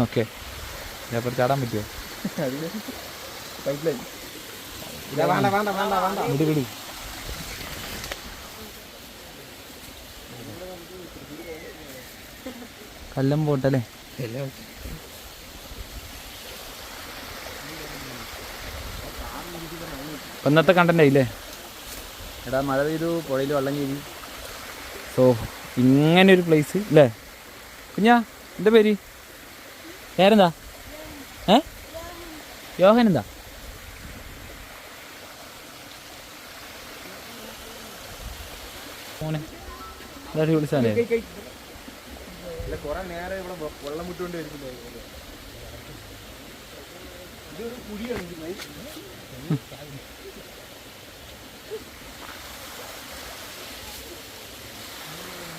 Okay, ഇതപ്പോൾ ചാടാൻ പറ്റുമോ? വിട് വിട്. കല്ലം പോട്ടല്ലേ. ഇന്നത്തെ കണ്ടന്റ് ആയില്ലേ? എടാ മഴ പെയ്തു, പുഴയിൽ വെള്ളം കയറി. സോ ഇങ്ങനൊരു പ്ലേസ് അല്ലേ കുഞ്ഞാ? എന്താ പേര്? പേരെന്താ? യോഹൻ എന്താ? മോനെ അടിപൊളി സാധനം. കുറെ നേരം ഇവിടെ വെള്ളം വിട്ടുകൊണ്ട് വരുന്നില്ല. ഇതൊരു കുഴിയാണ്.